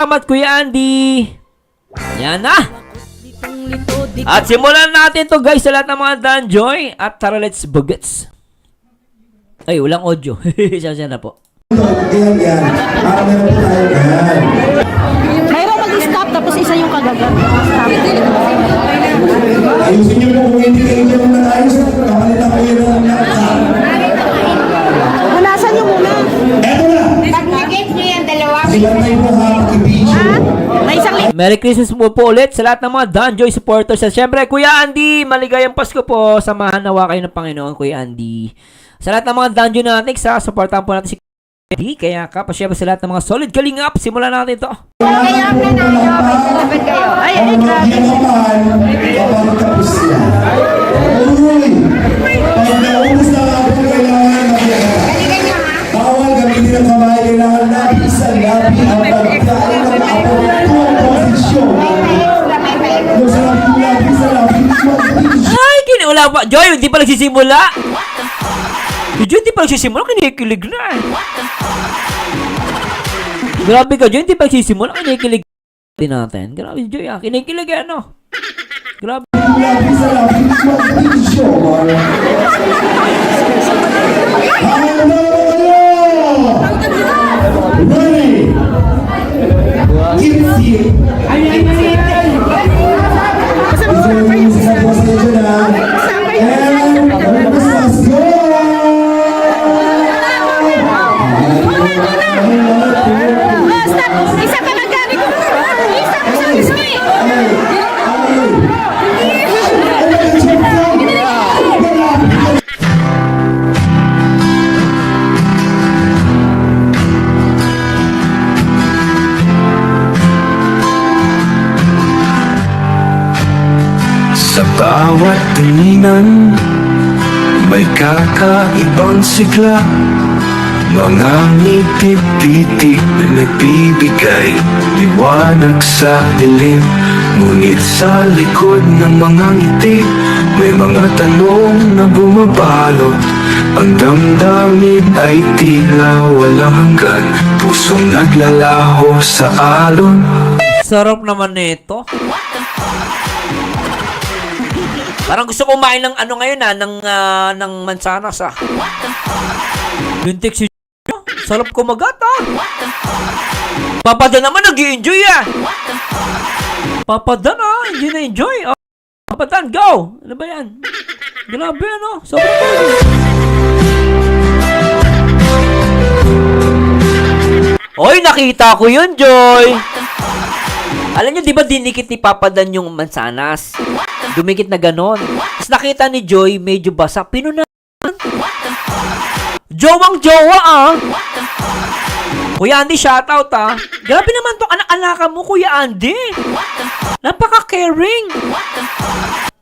Salamat, Kuya Andy. Yan na. At simulan natin to guys sa lahat ng mga Danjoy. At tara, let's bugets. Ay, walang audio. Siya na po. Mayroon mag-stop tapos isa yung kagagat. Ayusin niyo po kung hindi kayo dyan na ayos. Kamalita kayo ng nakasama. Punasan niyo muna. Eto na! Pag-negate nyo yan, dalawa. Sila tayo po ha, makibisyo. May isang Merry Christmas po ulit sa lahat ng mga Danjoy supporters. At syempre, Kuya Andy, maligayang Pasko po. Samahan nawa kayo ng Panginoon, Kuya Andy. Sa lahat ng mga Danjoy natin, supportahan po natin si Kuya Andy. Kaya kapasyempre sa lahat ng mga solid kalingap, simulan natin ito. Kaya ang nanay, kayo. Ay, Grabe. Kapag tapos siya. Uy! Pag naubos na nga po, kailangan Balikan nyo, ha? bawal gamitin ang kamay. Kailangan labi sa labi ang pagkain ng apo kung posisyon. May paik. Kung sa labi sa labi, posisyon. Ay, wala pa. Joy, hindi pa nagsisimula. Joy, hindi pa nagsisimula. Kinikilig na eh. Grabe ka, Joy. Hindi pa nagsisimula. Kinikilig natin. Grabe, Joy. Kinikilig ano. Grabe. Labi sa labi, posisyon. Halo! Ready! It's you. stop! Isa pa magabi ko. Isa pa sa ismi. Sa bawat tinginan, may kakaibang sigla. Mga ngiti-piti na nagbibigay liwanag sa dilim. Ngunit sa likod ng mga ngiti, may mga tanong na bumabalot. Ang damdamin ay tila walang hanggan, pusong naglalaho sa alon. Sarap naman nito. Parang gusto ko kumain ng ano ngayon ng mansanas Lintik si sarap kumagat Papada naman nag-i-enjoy Papada na, hindi na-enjoy Papadan, go! Ano ba yan? Grabe sobrang cool. Oy, nakita ko yun, Joy! Alam nyo, di ba dinikit ni Papadan yung mansanas? Dumikit na ganon. Tapos nakita ni Joy, medyo basa. Pinunasan. Jowang-jowa Kuya Andy, shoutout Grabe naman tong anak-anaka mo, Kuya Andy. Napaka-caring.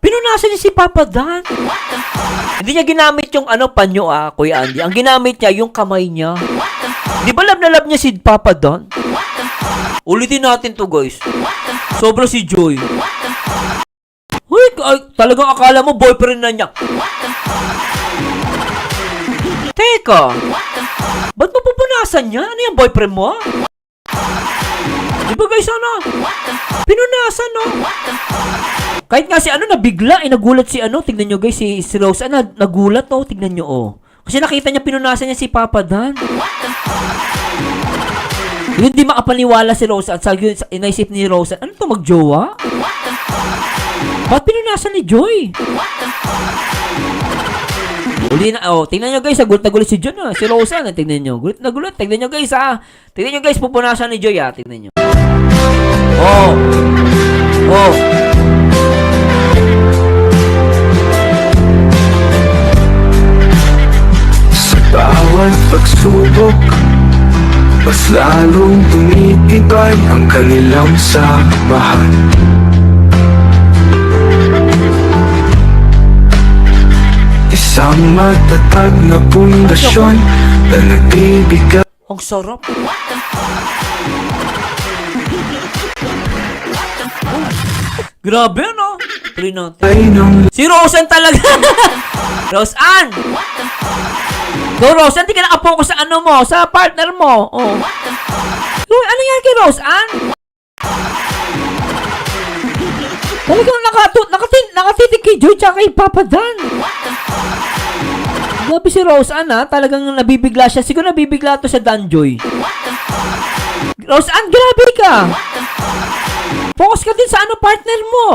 Pinunasan niya si Papadan. Hindi niya ginamit yung panyo Kuya Andy. Ang ginamit niya, yung kamay niya. Di ba love na love niya si Papadan? Ulitin natin to guys. Sobra si Joy. Uy, talagang akala mo boyfriend na niya. Teka. Ba't mo pupunasan niya? Ano yung boyfriend mo? Di ba guys pinunasan Kahit nga si nabigla nagulat si tignan nyo guys si Rose nagulat tignan nyo Kasi nakita niya pinunasan niya si Papadan. Hindi makapaniwala si Rose at inaisip ni Rose, ano to magjowa? Ba't pinunasan ni Joy? Uli na, tingnan nyo guys, gulat na gulat si John si Rose tingnan nyo, gulat na gulat, tingnan nyo guys tingnan nyo guys, pupunasan ni Joy tingnan nyo. Sa bawat pagsubok, mas lalong tumitibay ang kanilang samahan. Isang matatag na pundasyon na nagbibigay. Ang sarap. Grabe tuloy natin. Si Roseanne talaga. Roseanne! Go, Roseanne, di ka nakapokus sa sa partner mo. Ano yan kay Rose Ann? Talagang nakatitig kay Joy tsaka kay Papa Dan. Grabe si Rose Ann ha, talagang nabibigla siya. Siguro nabibigla to sa Dan Joy. Rose Ann, grabe ka. Focus ka din sa partner mo.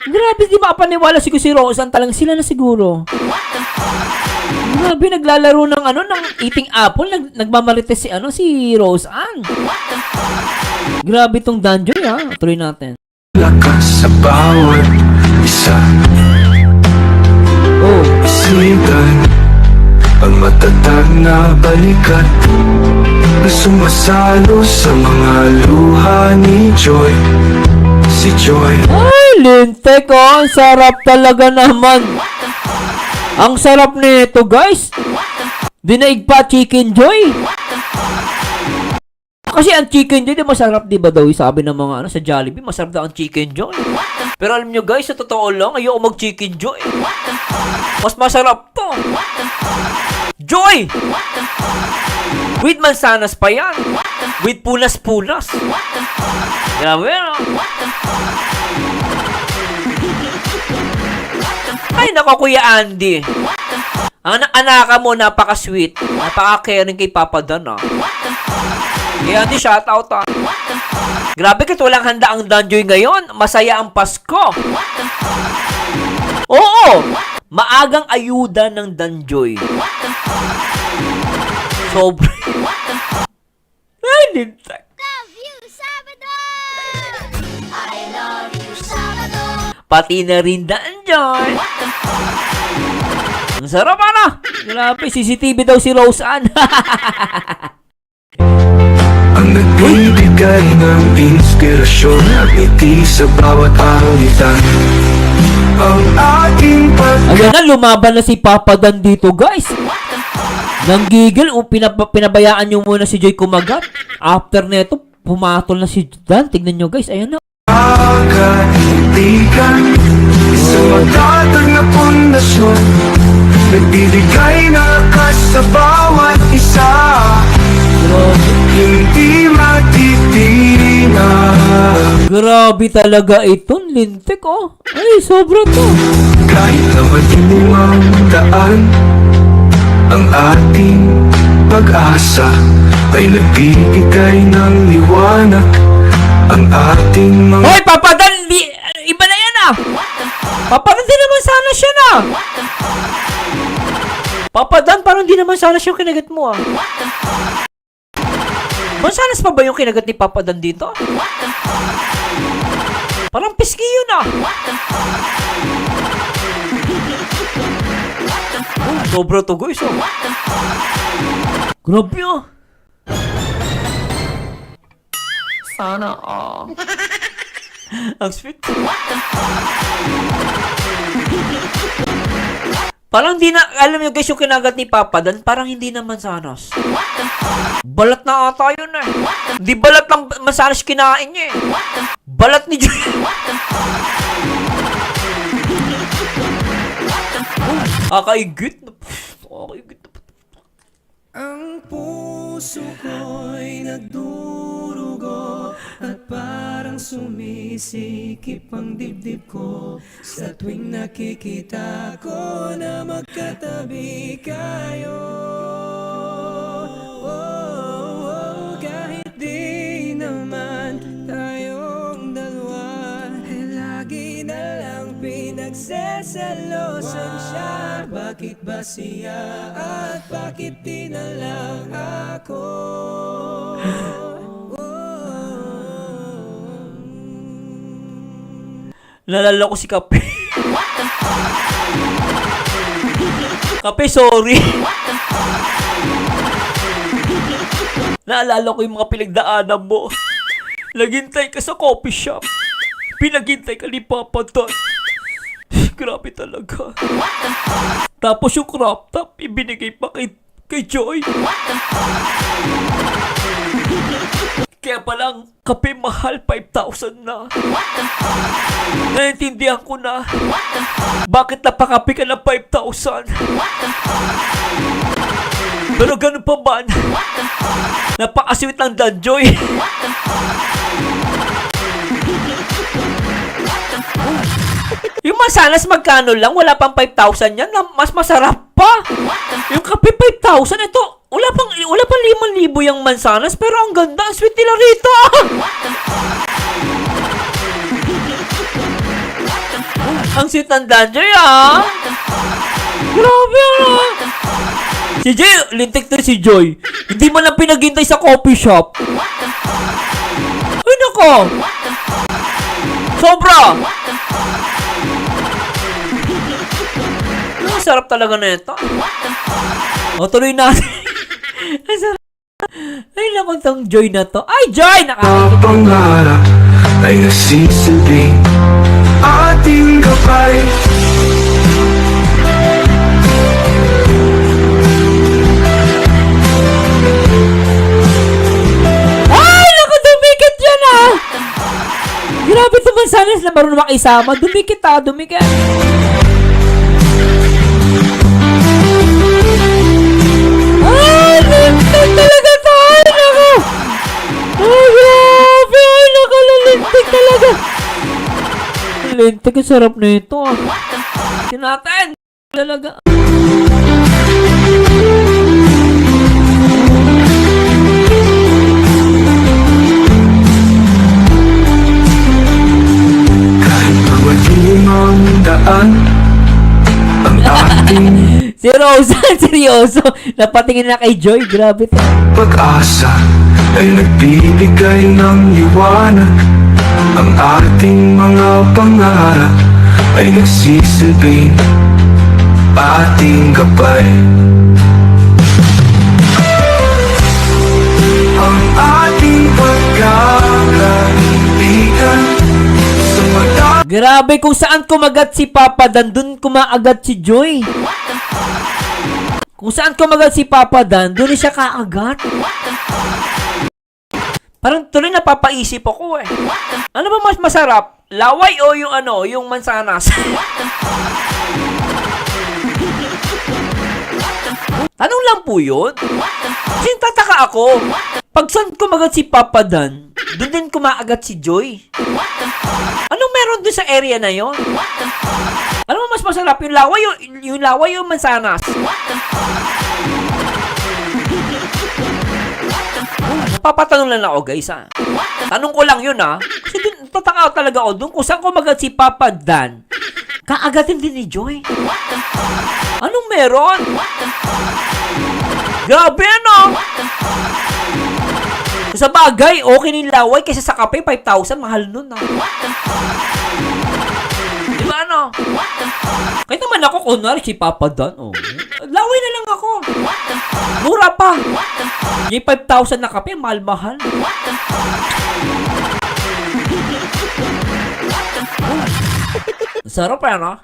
Grabe, di makapaniwala siguro si Rose Ann. Talagang sila na siguro. Grabe, naglalaro ng ng eating apple. Nagmamarites si Rose Ann. Grabe tong Dan Joy ha. Tuloy natin. Lakas sa bawat isa. Oh. Isigan ang matatag na balikat na sumasalo sa mga luha ni Joy. Si Joy Ay, lintek oh. Ang sarap talaga naman. Ang sarap nito, guys. Dinaig pa Chicken Joy. Kasi ang Chicken Joy, di masarap, di ba daw? Sabi ng mga sa Jollibee, masarap daw ang Chicken Joy. Pero alam nyo guys, sa totoo lang, ayoko mag Chicken Joy. Mas masarap to. Joy! With mansanas pa yan. With punas-punas. Grabe, no? Ay, nako, Kuya Andy. Ang anaka mo, napaka-sweet. Napaka-caring kay Papa Dan, ah. Kaya Andy, shoutout, ah. Grabe, kahit walang handa ang Danjoy ngayon. Masaya ang Pasko. Oo! Maagang ayuda ng Danjoy. Sobrang... Ay, lintak. Pati na rin Danjoy. Ang sarap, ano? Grabe, CCTV daw si Rose Ann. ang nagbibigay ng inspirasyon at ngiti sa bawat alitan. Ang ating Ayan na, lumaban na si Papa Dan dito, guys. Nanggigil, pinabayaan nyo muna si Joy kumagat. After neto, pumatol na si Dan. Tignan nyo, guys. Ayan na. pagkakaibigan, isang matatag na pundasyon, nagbibigay ng lakas sa bawat isa. Hindi matitinag. Grabe talaga ito, lintik oh. Ay, sobra to. Kahit na madilim ang daan, ang ating pag-asa ay nagbibigay ng liwanag. Ang ating mga... Hoy, Papa Dan! Iba na yan ah! Papa Dan, di naman sana siya na! Papa Dan, parang di naman sana siya yung kinagat mo ah. Mansanas pa ba yung kinagat ni Papa Dan dito? Parang piski yun ah. Oh, sobra to guys oh. Grabe ah. Sana ah. Ang sweet. Parang di na, alam nyo guys yung kinagat ni Papa Dan, parang hindi naman sanas. Balat na ata yun eh. Di balat lang masanas kinain niya eh. Balat ni Joy. Akaigit na. Akaigit na. Ang puso ko'y nagdurugo at parang sumisikip ang dibdib ko sa tuwing nakikita ko na magkatabi kayo. Kahit di naman tayong dalawa, lagi na lang pinagsasalosan siya. Bakit ba siya at bakit di na lang ako? Nalala ko si Kape. Kape, sorry. Naalala ko yung mga pinagdaanan mo. Naghintay ka sa coffee shop. Pinaghintay ka ni Papa Dan. Grabe talaga. Tapos yung crop top, ibinigay pa kay Joy. Kaya palang kape mahal, 5,000 na. Naintindihan ko na. Bakit napakape ka ng 5,000? Pero ganun pa ba? Napakasweet lang Danjoy. Yung mansanas magkano lang? Wala pang 5,000 yan. Mas masarap pa. Yung kape 5,000. Ito, wala pang 5,000 yung mansanas. Pero ang ganda. Ang sweet nila rito. Ang sweet ng Danjoy, ah. Grabe, ah. Si Joy, lintik na si Joy. Hindi man lang pinaghintay sa coffee shop. Ay, nako. Sobra. Ang sarap talaga na ito. O, tuloy natin. Ang sarap. Ay, naku, tong Joy na to. Ay, Joy! Mga pangarap ay nasisilbing ating gabay. Ay, naku, dumikit yan, ah! Grabe ito mansanas na marunong makisama. Dumikit, ah, dumikit. Ay, lintik talaga to. Ay, naku. Ay, grabe. Ay, naku, lintik talaga. Lintik, ang sarap na ito, ah. Tinatin. Talaga. Kahit madilim ang daan, ang ating Si Rosa, seryoso. Napatingin na kay Joy. Grabe to. pag-asa ay nagbibigay ng liwanag. Ang ating mga pangarap ay nagsisilbing ating gabay. Ang ating pagkakaibigan sa mata. Grabe, kung saan kumagat si Papa Dan, dun kumaagat si Joy. Kung saan kumagat si Papa Dan, dun siya kaagat. Parang tuloy napapaisip ako, eh. Ano ba mas masarap? Laway o yung ano, yung mansanas? Tanong lang po yun. Kasi tataka ako. Pag saan kumagat si Papa Dan, dun din kumaagat si Joy. Anong meron dun sa area na yon? Ano mo mas masarap? Yung laway yung mansanas? Papatanong lang ako, guys, ha. Tanong ko lang yun, ha. Kasi dun, tataka talaga ako dun kung saan kumagat si Papa Dan. Kaagatin din ni Joy. Anong meron? Grabe, ano? Sa bagay, okay ni laway kaysa sa kape, 5,000, mahal nun, ha. Di ba, ano? Kahit naman ako, kunwari si Papa Dan, oh. Laway na lang ako. Mura pa. Yung 5,000 na kape, mahal-mahal. Sarap yan, ha?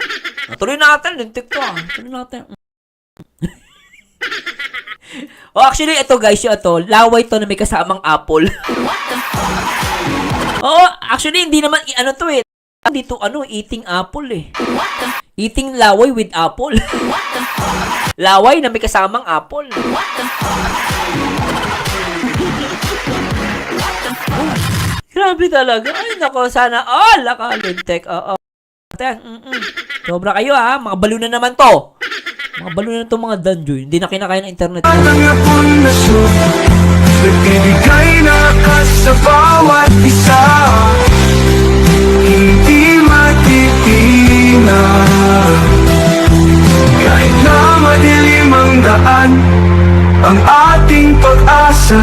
Tuloy natin, lintik to, ha? Tuloy natin. Oh, actually, ito guys, yung ito, laway to na may kasamang apple. Oh, actually, hindi naman, ano to eh. Dito, ano, eating apple eh. Eating laway with apple. Laway na may kasamang apple. Grabe talaga. Ay, nako, sana all nakalintek. Oo. Sobra kayo, ha. Mga balo na naman to. Mga balo na to mga Danjoy. Hindi na kinakaya ng internet. At ang pundasyon, nagbibigay na sa bawat isa. Hindi matitinag. Kahit na madilim ang daan, ang ating pag-asa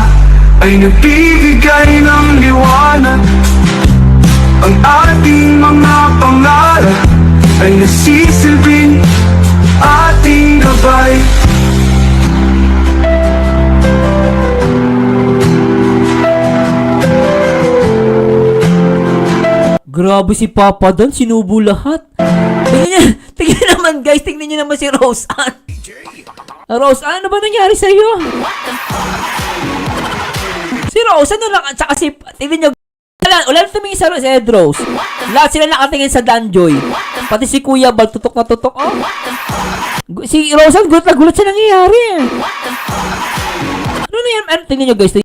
ay nagbibigay ng liwanag. Ang ating mga pangarap ay nasisilbing ating gabay. Grabe si Papa Dan, sinubo lahat. Tingnan naman guys, tingnan niyo naman si Rose Ann. Rose Ann, ano ba nangyari sa'yo? Si Rose Ann na lang, at saka si, tingnan niyo, Wala tumingin sa Ed Rose. Lahat sila nakatingin sa Danjoy. Pati si Kuya Bal, tutok na tutok. Oh. Si Rosan, gulat na gulat siya nangyayari eh. Ano na yan? Tingnan nyo guys.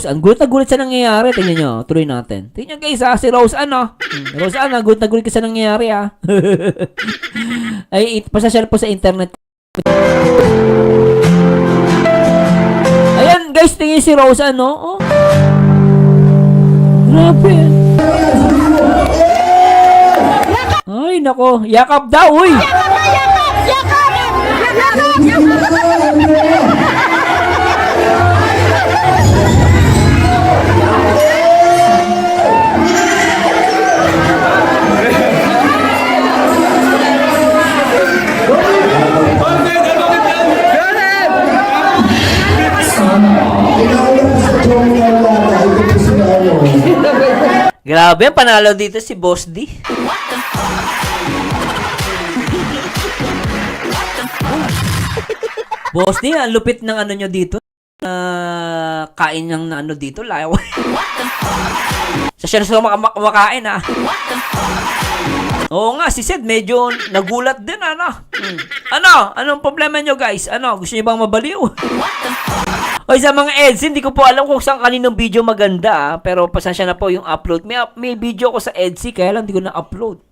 Ang gulat na gulat siya nangyayari. Tingnan nyo. Tuloy natin. Tingnan nyo guys ha. Si Rosan Rosan gulat na gulat ka siya nangyayari ha. Ay, pasashare po sa internet. Ayan guys. Tingnan si Rosan Oh. Grabe. Ay, nako. Yakap daw, uy. Grabe, panalo dito si Boss D. Boss D, ang lupit ng ano nyo dito. Kain ng ano dito, laway. Sa siya na kumakain, ha. Oo nga, si Sed medyo nagulat din, ano. Anong problema nyo, guys? Gusto nyo bang mabaliw? Oy, sa mga EDSI, hindi ko po alam kung saan kaninong video maganda, pero pasensya na po yung upload. May video ko sa EDSI, kaya lang hindi ko na-upload.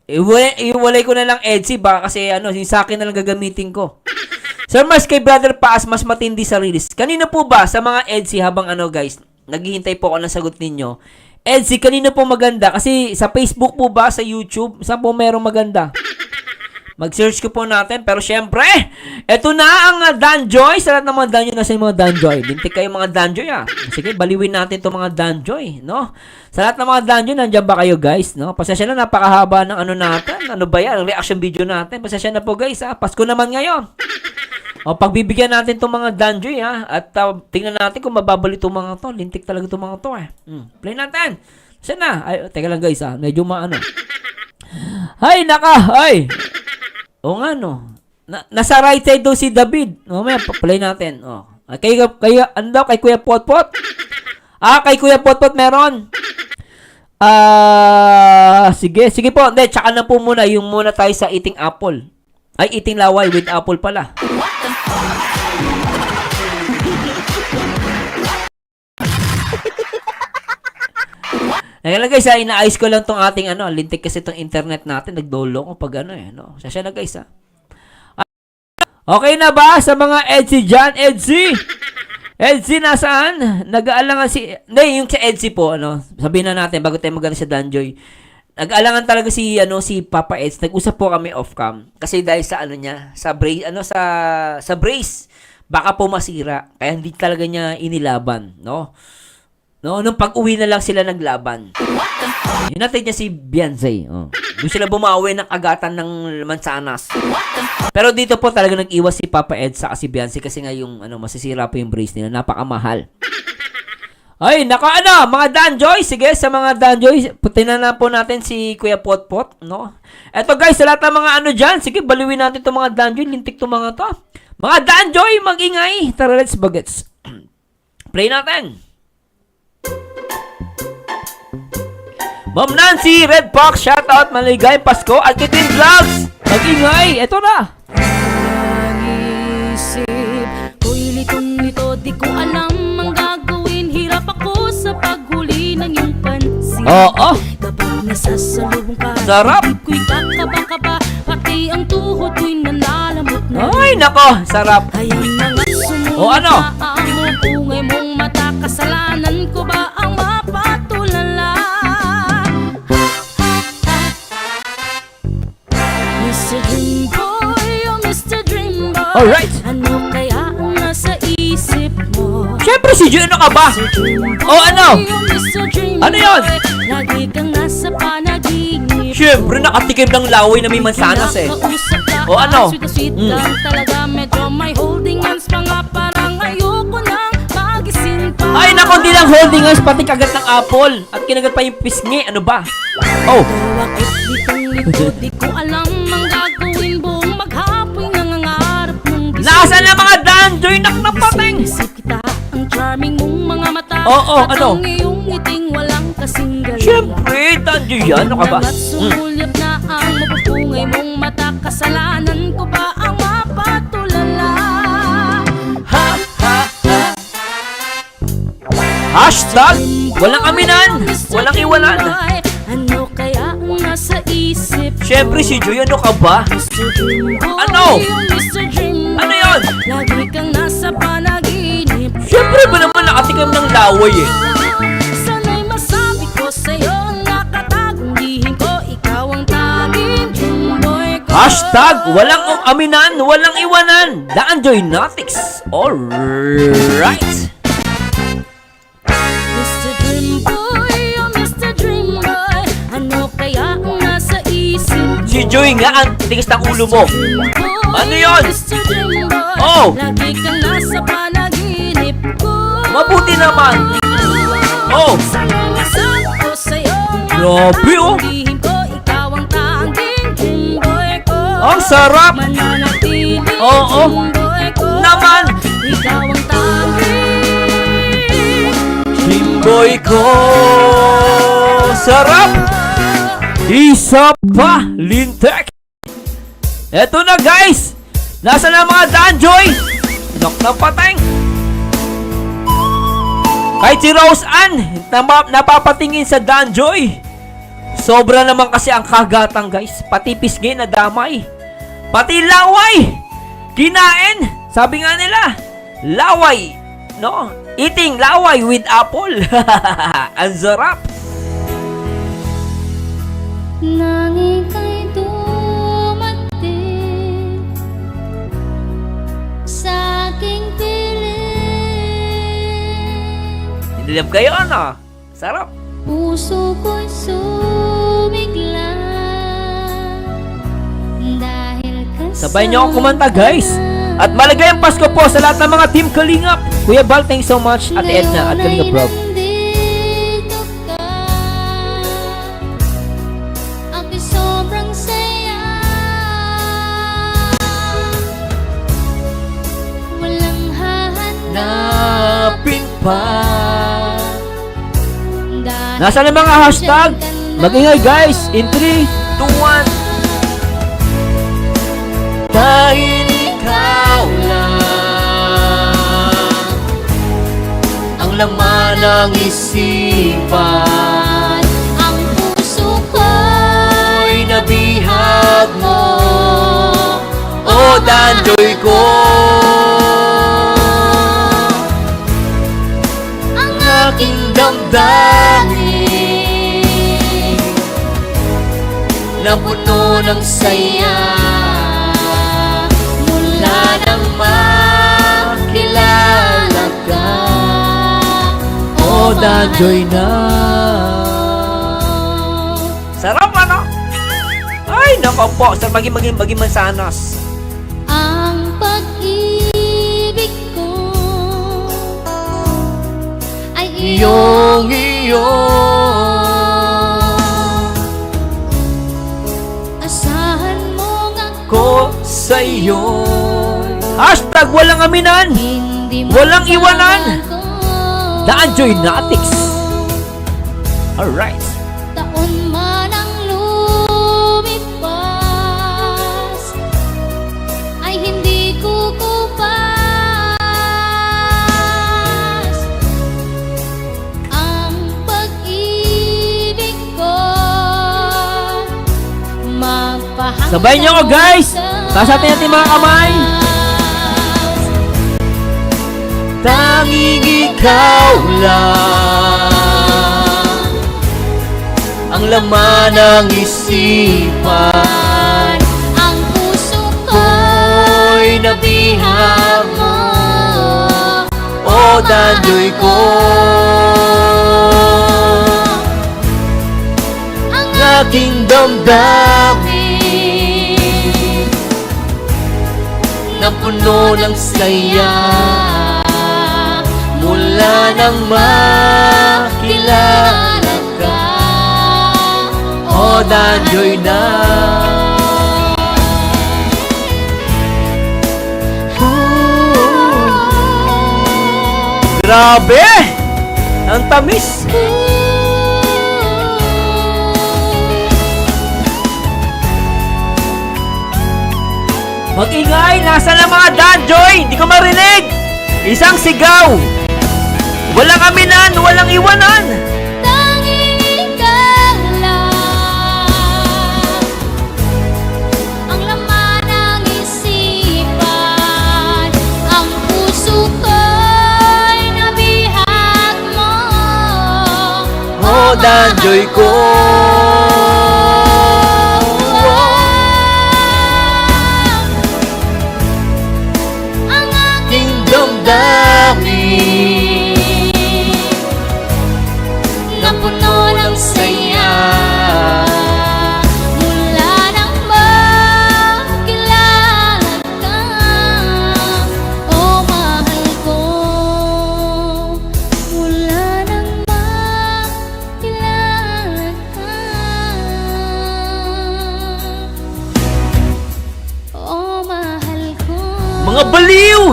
Iwalay ko na lang EDSI, baka kasi yung sa akin na lang gagamitin ko. Sir Mars, kay Brother Paas, mas matindi sa release. Kanina po ba, sa mga EDSI, habang guys, naghihintay po ako ng sagot ninyo. EDSI, kanina po maganda? Kasi sa Facebook po ba, sa YouTube, saan po merong maganda? Mag-search ko po natin. Pero syempre, eto na ang Danjoy. Sa lahat ng mga Danjoy, nasa yung mga Danjoy. Lintik kayo mga Danjoy, ah. Sige, baliwin natin itong mga Danjoy, no? Sa lahat ng mga Danjoy, nandiyan ba kayo, guys, no? Pasensya na, napakahaba ng natin. Ano ba yan? Ang reaction video natin. Pasensya na po, guys, ha? Pasko naman ngayon. O, pagbibigyan natin itong mga Danjoy, ha? At tingnan natin kung mababali itong mga to. Lintik talaga itong mga to, eh. Play natin. Saan na? Ay, teka lang, guys, ha? Medyo Ay, ay! O nga, no. Nasa right side daw si David. O, may play natin. O. Kay Kuya Potpot? Kay Kuya Potpot meron. Sige po. Hindi, tsaka na po muna. Yung muna tayo sa eating apple. Ay, eating laway with apple pala. Ngayon guys, inaayos ko lang tong ating lintik kasi tong internet natin, nagdolo ko pag no. Sasya na guys, ha. Okay na ba sa mga EDSI dyan? EDSI nasaan? Nag-aalangan yung sa EDSI po, sabihin na natin bago tayo magana sa Danjoy. Nag-aalangan talaga si Papa Eds. Nag-usap po kami off-cam kasi dahil sa sa brace, sa brace baka po masira. Kaya hindi talaga niya inilaban, no? No, nung pag-uwi na lang sila naglaban. Yun natin niya si Beyonce. Doon sila bumawi ng agatan ng mansanas. Pero dito po talaga nag-iwas si Papa Ed sa si Beyonce kasi nga yung masisira po yung brace nila. Napakamahal. Ay, mga Danjoy. Sige, sa mga Danjoy, putinan na po natin si Kuya Potpot, no? Eto guys, sa lahat ng mga dyan, sige, baliwin natin itong mga Danjoy. Lintik itong mga to. Mga Danjoy, mag-ingay. Tara, let's bagets. Play natin. Ma'am Nancy, Red Fox, shoutout, maligayang Pasko at Kitin Vlogs! Mag-ingay, eto na! Isip ko'y litong-lito, di ko alam ang gagawin. Hirap ako sa paghuli ng iyong pansin. Oo! Kapag nasasalubong ka, Sarap! isip ko'y kakaba-kaba, pati ang tuhod ko'y nanalamot na. Ay, nako, sarap! Kaya na nga sumuha O, ano? sa amo, ungay mong mata, kasalanan ko ba ang mapatulala? Mr. Dream Boy, oh Mr. Dream Boy. Alright. Ano kaya ang nasa isip mo? Siyempre, si Gino ka ba? O, ano? Ano yun? Lagi kang nasa panaginip. Siyempre, nakatikim ng laway na may mansanas eh. O, ano? Sweet lang talaga, medyo may holding hands pa nga, parang ayoko nang magising pa. Ay, nako, hindi lang holding hands, pati kagat ng apple. At kinagat pa yung pisngi, ano ba? Oh! Bakit litong-lito, di ko alam ang gagawin, buong maghapon nangangarap ng gising. Nasaan na mga Danjoy, naknapating? Isip kita, ang charming mong mga mata. Oo, at ano? ang iyong ngiting walang Danjoy yan, ano ka ba? Naga't sumulyap na ang mapupungay mong mata. Kasalanan ko ba ang mapatulala? Ha, ha, ha. Hashtag, walang aminan, walang iwanan. Ano kaya ang nasa isip? Siyempre si Joy, ano ka ba? Mr. Dream Boy, Ano? Mr. Dream Boy, Ano yun? lagi kang nasa panaginip. Siyempre ba naman nakatikam ng laway eh? Sana'y masabi ko sa'yo, nakatagong lihim ko, ikaw ang taging Dream Boy ko. Hashtag, walang aminan, walang iwanan. Danjoy Natics. Alright. Mr. Dream Boy, oh Mr. Dream Boy, ano kaya ang nasa isip? Si Joy nga ang tigas ng ulo mo. Dream Boy, Ano yun? Mr. Dream Boy, Oh. lagi kang nasa panaginip ko. Mabuti naman. Oh. Sana'y masabi ko sa'yo, Grabe, oh. nakatagong lihim ko, ikaw ang taging Dream Boy ko. Ang sarap. Mananatili, Oo. Dream Boy ko. Naman. Ikaw ang taging Jimboy ko. Sarap. Isa pa, Lintek. Eto na guys. Nasa na mga Danjoy? Nok ng pateng. Kahit si Rose Ann, napapatingin sa Danjoy. Sobra naman kasi ang kagatang guys. Pati pisgay na damay. Pati laway. Kinain. Sabi nga nila, laway. No? Eating laway with apple. Ang sarap. nang ika'y dumating sa aking piling. Inilab kayo ano? Sarap. Puso ko'y sumigla dahil kasama Sabay niyo akong kumanta guys. At malagay ang Pasko po sa lahat ng mga Team Kalingap. Kuya Bal, thanks so much. At Edna at Kalingap Rob. nandito ka. Ako'y sobrang saya. Walang hahanapin Napin pa. dahil Nasaan ang mga hashtag? Mag-ingay guys. In 3, 2, 1. Dahil ikaw lang ang laman ng isipan. ang puso Ko'y nabihag mo, o Danjoy ko. ang Aking damdamin na puno ng saya mula nang makilala ka, o Danjoy na. Sarap ano? Ay, nako po. Sarap maging mansanas. ang pag-ibig ko ay iyong asahan mo nga Ko sa iyo. Hashtag walang aminan, hindi mo walang iwanan. ko. Danjoy Natics. Alright. Taon man ang lumipas ay hindi kukupas ang pag-ibig ko. Magpahanggang Sabay niyo ako guys. Taas natin natin mga kamay. Tanging ikaw lang ang laman ng isipan. Ang puso Ko'y nabihag mo, o Danjoy ko. ang Aking damdamin na puno ng saya mula nang makilala ka, o Danjoy na. Grabe! Ang tamis! Mag-ingay! Nasa na mga Danjoy? Hindi ko marinig! Isang sigaw! Walang aminan, walang iwanan! Tanging ikaw lang ang laman ng isipan, ang puso ko'y nabihag mo. Oh, Danjoy ko! Ang aking Damdamin na puno ng saya mula nang makilala ka, oh mahal ko. Mula nang makilala ka, oh mahal ko. Mga baliw!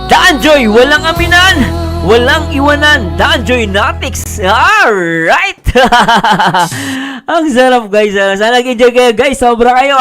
Danjoy, walang aminan! Walang iwanan! Danjoy Natics! Alright! Ang sarap guys! Sana nag-enjoy kayo guys! Sobra kayo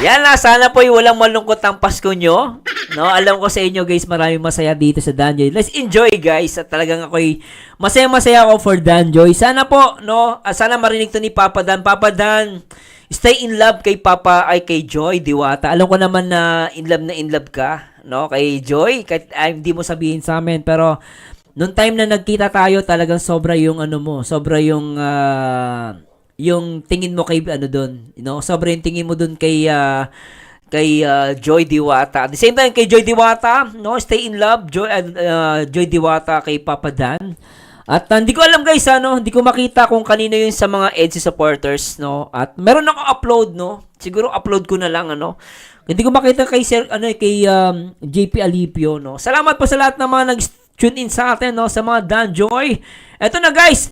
Yan na, sana po walang malungkot ang Pasko nyo. No, alam ko sa inyo guys, maraming masaya dito sa Danjoy. Let's enjoy guys. At talagang ako'y masaya-masaya ako for Danjoy. Sana po, no, sana marinig to ni Papa Dan. Papa Dan, stay in love kay Papa, ay kay Joy Diwata. Alam ko naman na in love ka, no, kay Joy. Kahit hindi mo sabihin sa amin, pero noong time na nagkita tayo, talagang sobra yung ano mo, sobra yung tingin mo kay ano doon, you know, sobra yung tingin mo doon kay Joy Diwata. At the same time kay Joy Diwata, no, stay in love Joy Diwata kay Papa Dan. At hindi ko alam guys, hindi ko makita kung kanino yun sa mga EDSA supporters, no. At meron ako upload, no. Siguro upload ko na lang, ano. Hindi ko makita kay JP Alipio, no. Salamat po sa lahat ng mga nag-tune in sa atin, no, sa mga Danjoy. Eto na guys,